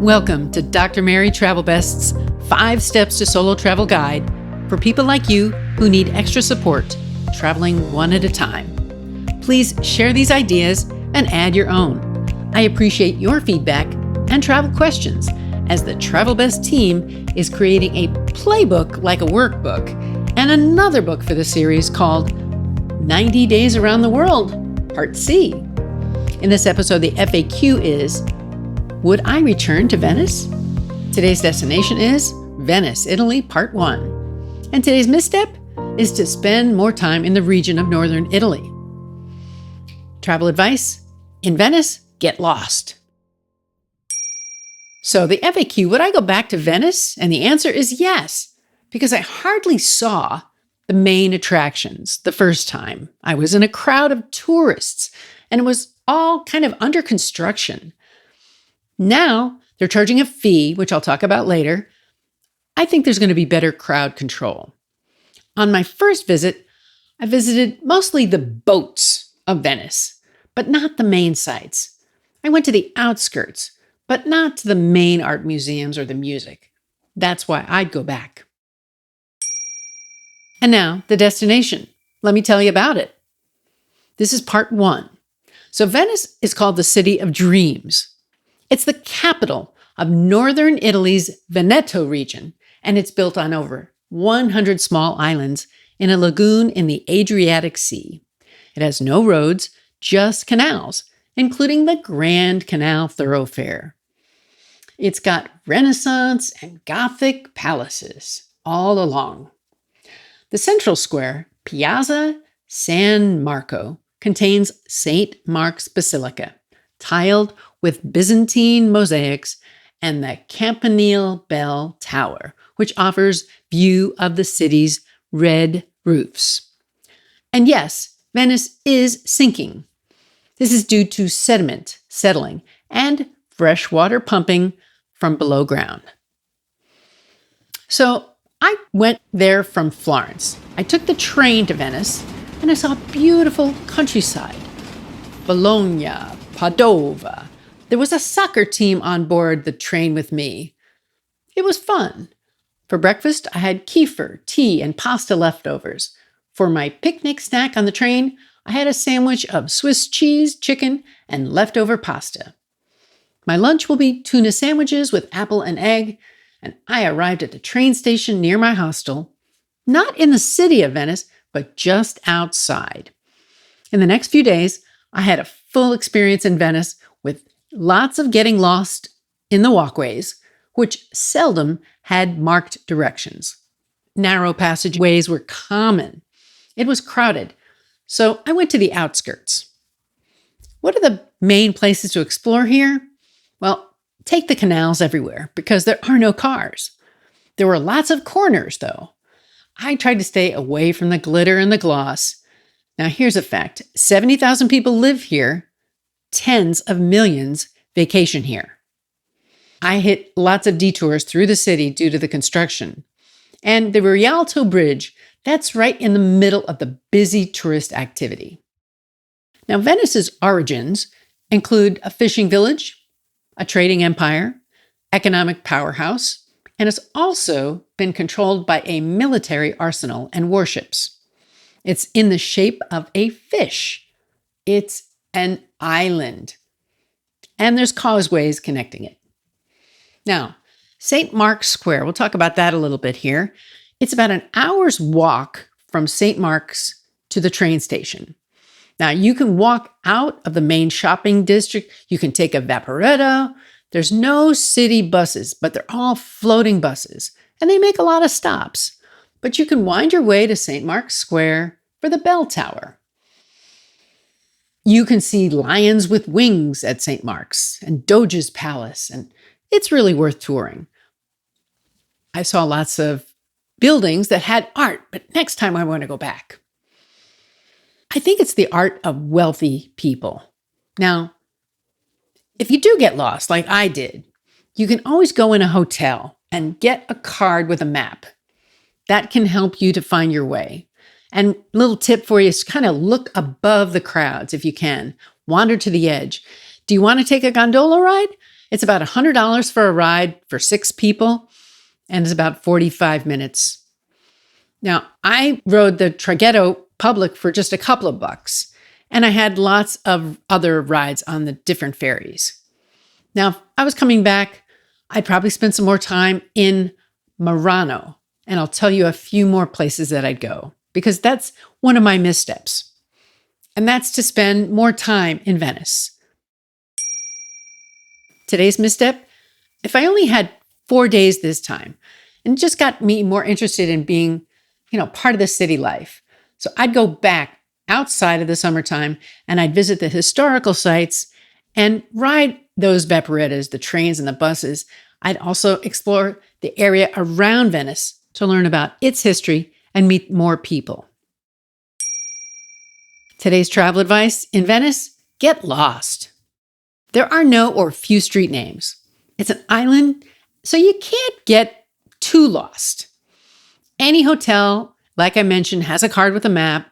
Welcome to Dr. Mary Travelbest's 5 Steps to Solo Travel Guide for people like you who need extra support, traveling one at a time. Please share these ideas and add your own. I appreciate your feedback and travel questions, as the Travelbest team is creating a playbook like a workbook and another book for the series called 90 Days Around the World, Part C. In this episode, the FAQ is, would I return to Venice? Today's destination is Venice, Italy, Part 1. And today's misstep is to spend more time in the region of northern Italy. Travel advice: in Venice, get lost. So the FAQ, would I go back to Venice? And the answer is yes, because I hardly saw the main attractions the first time. I was in a crowd of tourists, and it was all kind of under construction. Now they're charging a fee, which I'll talk about later. I think there's going to be better crowd control. On my first visit, I visited mostly the boats of Venice, but not the main sites. I went to the outskirts, but not to the main art museums or the music. That's why I'd go back. And now, the destination. Let me tell you about it. This is part 1. So Venice is called the City of Dreams. It's the capital of northern Italy's Veneto region, and it's built on over 100 small islands in a lagoon in the Adriatic Sea. It has no roads, just canals, including the Grand Canal thoroughfare. It's got Renaissance and Gothic palaces all along. The central square, Piazza San Marco, contains St. Mark's Basilica, tiled with Byzantine mosaics, and the Campanile bell tower, which offers view of the city's red roofs. And yes, Venice is sinking. This is due to sediment settling and fresh water pumping from below ground. So I went there from Florence. I took the train to Venice, and I saw beautiful countryside. Bologna, Padova. There was a soccer team on board the train with me. It was fun. For breakfast, I had kefir, tea, and pasta leftovers. For my picnic snack on the train, I had a sandwich of Swiss cheese, chicken, and leftover pasta. My lunch will be tuna sandwiches with apple and egg, and I arrived at the train station near my hostel, not in the city of Venice, but just outside. In the next few days, I had a full experience in Venice with lots of getting lost in the walkways, which seldom had marked directions. Narrow passageways were common. It was crowded, so I went to the outskirts. What are the main places to explore here? Well, take the canals everywhere because there are no cars. There were lots of corners, though. I tried to stay away from the glitter and the gloss. Now, here's a fact. 70,000 people live here. Tens of millions vacation here. I hit lots of detours through the city due to the construction. And the Rialto Bridge, that's right in the middle of the busy tourist activity. Now, Venice's origins include a fishing village, a trading empire, economic powerhouse, and has also been controlled by a military arsenal and warships. It's in the shape of a fish. It's an island. And there's causeways connecting it. Now, St. Mark's Square, we'll talk about that a little bit here. It's about an hour's walk from St. Mark's to the train station. Now, you can walk out of the main shopping district. You can take a Vaporetto. There's no city buses, but they're all floating buses, and they make a lot of stops. But you can wind your way to St. Mark's Square for the bell tower. You can see lions with wings at St. Mark's and Doge's Palace, and it's really worth touring. I saw lots of buildings that had art, but next time I want to go back. I think it's the art of wealthy people. Now, if you do get lost, like I did, you can always go in a hotel and get a card with a map. That can help you to find your way. And a little tip for you is kind of look above the crowds if you can. Wander to the edge. Do you want to take a gondola ride? It's about $100 for a ride for 6 people, and it's about 45 minutes. Now, I rode the Traghetto Public for just a couple of bucks, and I had lots of other rides on the different ferries. Now, if I was coming back, I'd probably spend some more time in Murano, and I'll tell you a few more places that I'd go, because that's one of my missteps. And that's to spend more time in Venice. Today's misstep, if I only had 4 days this time, and it just got me more interested in being, part of the city life. So I'd go back outside of the summertime and I'd visit the historical sites and ride those vaporettas, the trains and the buses. I'd also explore the area around Venice to learn about its history and meet more people. Today's travel advice in Venice, get lost. There are no or few street names. It's an island, so you can't get too lost. Any hotel, like I mentioned, has a card with a map.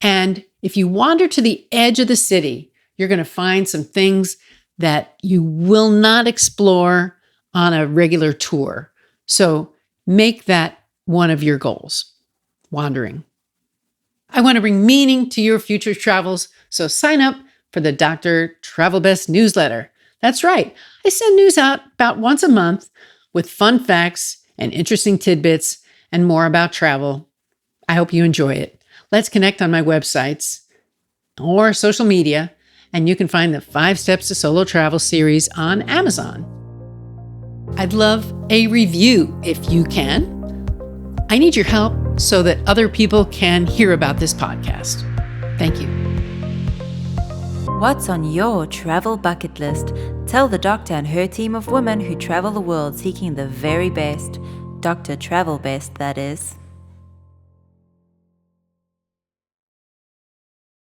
And if you wander to the edge of the city, you're going to find some things that you will not explore on a regular tour. So make that one of your goals, wandering. I want to bring meaning to your future travels, so sign up for the Dr. Travelbest newsletter. That's right. I send news out about once a month with fun facts and interesting tidbits and more about travel. I hope you enjoy it. Let's connect on my websites or social media, and you can find the 5 Steps to Solo Travel series on Amazon. I'd love a review if you can. I need your help so that other people can hear about this podcast. Thank you. What's on your travel bucket list? Tell the doctor and her team of women who travel the world seeking the very best. Dr. Travelbest, that is.